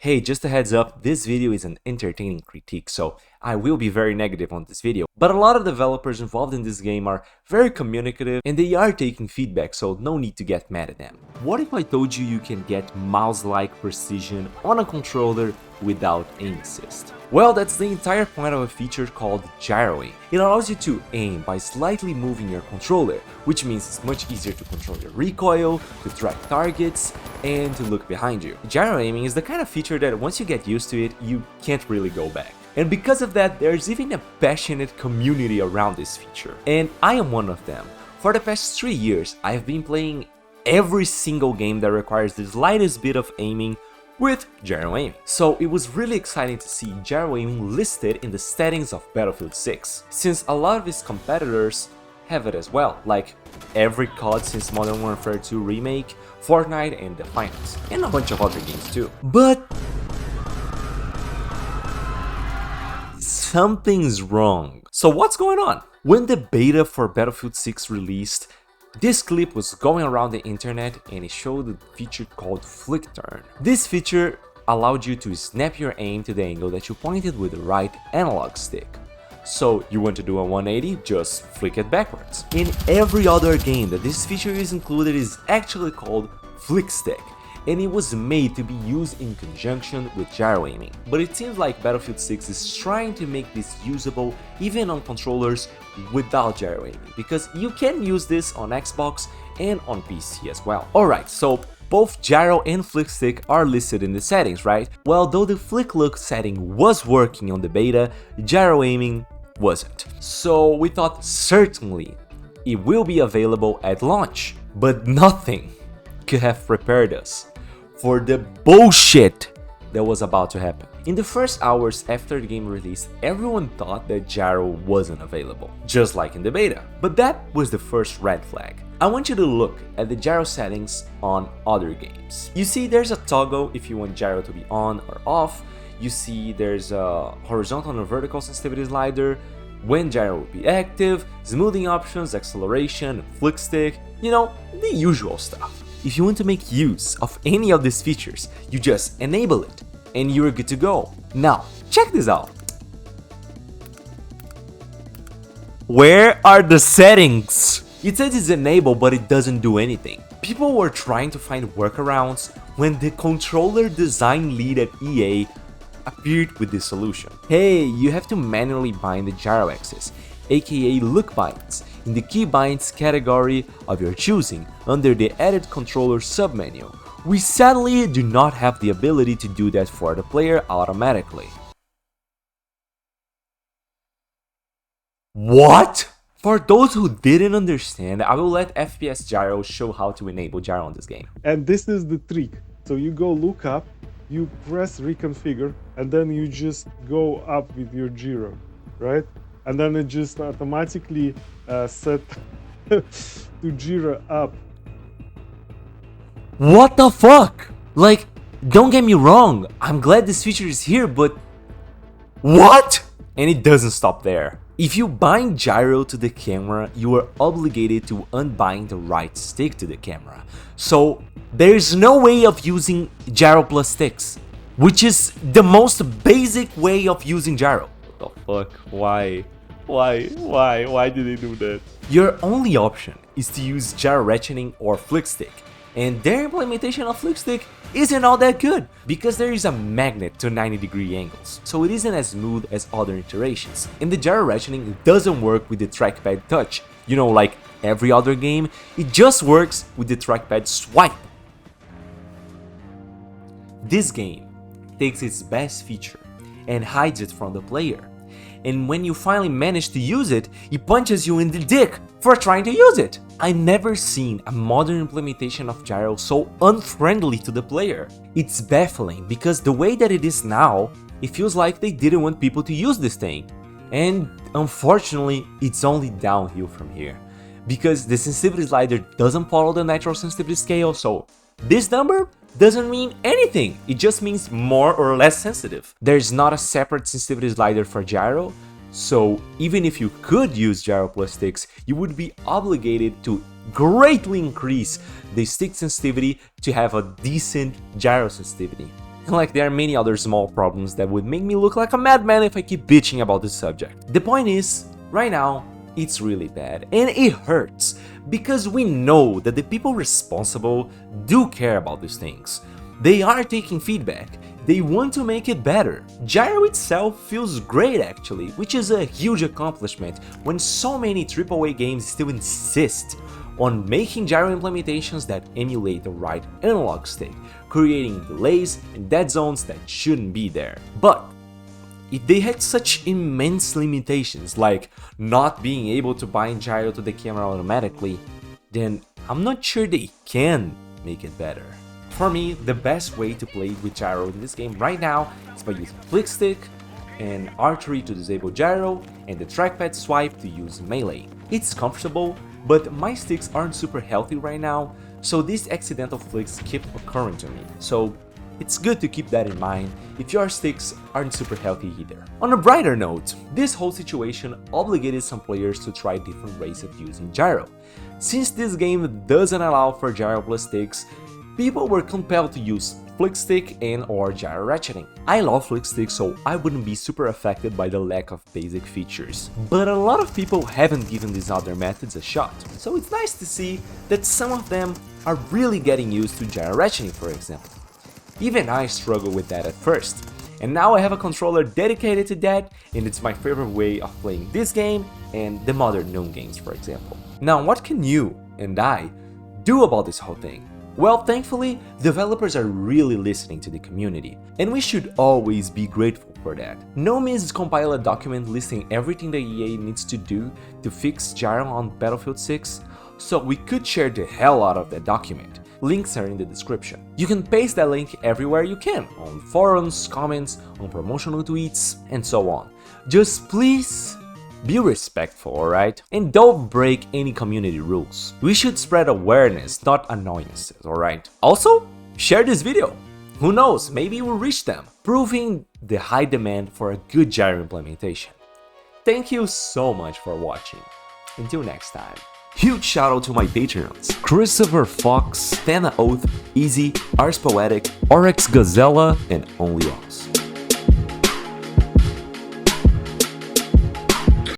Hey, just a heads up, this video is an entertaining critique, so I will be very negative on this video. But a lot of developers involved in this game are very communicative and they are taking feedback, so no need to get mad at them. What if I told you can get mouse-like precision on a controller without aim assist? Well, that's the entire point of a feature called Gyro Aim. It allows you to aim by slightly moving your controller, which means it's much easier to control your recoil, to track targets, and to look behind you. Gyro aiming is the kind of feature that once you get used to it, you can't really go back. And because of that, there's even a passionate community around this feature. And I am one of them. For the past 3 years, I've been playing every single game that requires the slightest bit of aiming with Gyro Aim. So it was really exciting to see Gyro Aiming listed in the settings of Battlefield 6, since a lot of its competitors have it as well, like every COD since Modern Warfare 2 Remake, Fortnite and the Finals, and a bunch of other games too. But something's wrong. So what's going on? When the beta for Battlefield 6 released, this clip was going around the internet and it showed a feature called Flick Turn. This feature allowed you to snap your aim to the angle that you pointed with the right analog stick. So you want to do a 180, just flick it backwards. In every other game that this feature is included is actually called FlickStick, and it was made to be used in conjunction with gyro aiming. But it seems like Battlefield 6 is trying to make this usable even on controllers without gyro aiming, because you can use this on Xbox and on PC as well. Alright, so both gyro and FlickStick are listed in the settings, right? Well, though the flick look setting was working on the beta, gyro aiming wasn't. So we thought certainly it will be available at launch, but nothing could have prepared us for the bullshit that was about to happen. In the first hours after the game released, everyone thought that gyro wasn't available, just like in the beta. But that was the first red flag. I want you to look at the gyro settings on other games. You see there's a toggle if you want gyro to be on or off. You see there's a horizontal and vertical sensitivity slider, when gyro will be active, smoothing options, acceleration, flick stick, you know, the usual stuff. If you want to make use of any of these features, you just enable it and you're good to go. Now, check this out. Where are the settings? It says it's enabled, but it doesn't do anything. People were trying to find workarounds when the controller design lead at EA appeared with this solution. Hey, you have to manually bind the gyro axis, aka look binds, in the key binds category of your choosing under the edit controller submenu. We sadly do not have the ability to do that for the player automatically. What? For those who didn't understand, I will let FPS Gyro show how to enable gyro on this game. And this is the trick. So you go look up, you press reconfigure, and then you just go up with your gyro, right? And then it just automatically set to gyro up. What the fuck? Like, don't get me wrong, I'm glad this feature is here, but what? And it doesn't stop there. If you bind gyro to the camera, you are obligated to unbind the right stick to the camera. So there's no way of using gyro plus sticks, which is the most basic way of using gyro. What the fuck? Why? Why did they do that? Your only option is to use gyro ratcheting or FlickStick, and their implementation of FlickStick isn't all that good because there is a magnet to 90-degree angles, so it isn't as smooth as other iterations. And the gyro ratcheting doesn't work with the trackpad touch. You know, like every other game, it just works with the trackpad swipe. This game takes its best feature and hides it from the player. And when you finally manage to use it, it punches you in the dick for trying to use it. I've never seen a modern implementation of gyro so unfriendly to the player. It's baffling because the way that it is now, it feels like they didn't want people to use this thing. And unfortunately, it's only downhill from here. Because the sensitivity slider doesn't follow the natural sensitivity scale, so this number doesn't mean anything, it just means more or less sensitive. There's not a separate sensitivity slider for gyro, so even if you could use gyro plus sticks, you would be obligated to greatly increase the stick sensitivity to have a decent gyro sensitivity. And like there are many other small problems that would make me look like a madman if I keep bitching about this subject. The point is, right now, it's really bad and it hurts because we know that the people responsible do care about these things. They are taking feedback, they want to make it better. Gyro itself feels great actually, which is a huge accomplishment when so many AAA games still insist on making gyro implementations that emulate the right analog stick, creating delays and dead zones that shouldn't be there. But if they had such immense limitations, like not being able to bind gyro to the camera automatically, then I'm not sure they can make it better. For me, the best way to play with gyro in this game right now is by using FlickStick and R3 to disable gyro and the trackpad swipe to use melee. It's comfortable, but my sticks aren't super healthy right now, so these accidental flicks keep occurring to me. So it's good to keep that in mind if your sticks aren't super healthy either. On a brighter note, this whole situation obligated some players to try different ways of using gyro. Since this game doesn't allow for gyro plus sticks, people were compelled to use FlickStick and or gyro ratcheting. I love FlickStick, so I wouldn't be super affected by the lack of basic features. But a lot of people haven't given these other methods a shot, so it's nice to see that some of them are really getting used to gyro ratcheting, for example. Even I struggled with that at first, and now I have a controller dedicated to that, and it's my favorite way of playing this game and the modern Noon games, for example. Now, what can you and I do about this whole thing? Well, thankfully, developers are really listening to the community, and we should always be grateful for that. Nomi's compiled a document listing everything the EA needs to do to fix gyro on Battlefield 6, so we could share the hell out of that document. Links are in the description. You can paste that link everywhere you can, on forums, comments, on promotional tweets, and so on. Just please be respectful, alright? And don't break any community rules. We should spread awareness, not annoyances, alright? Also, share this video. Who knows, maybe we'll reach them, proving the high demand for a good gyro implementation. Thank you so much for watching. Until next time. Huge shout out to my Patreons: Christopher Fox, Thana Oath, Easy, Ars Poetic, Oryx Gazella, and Only Oz.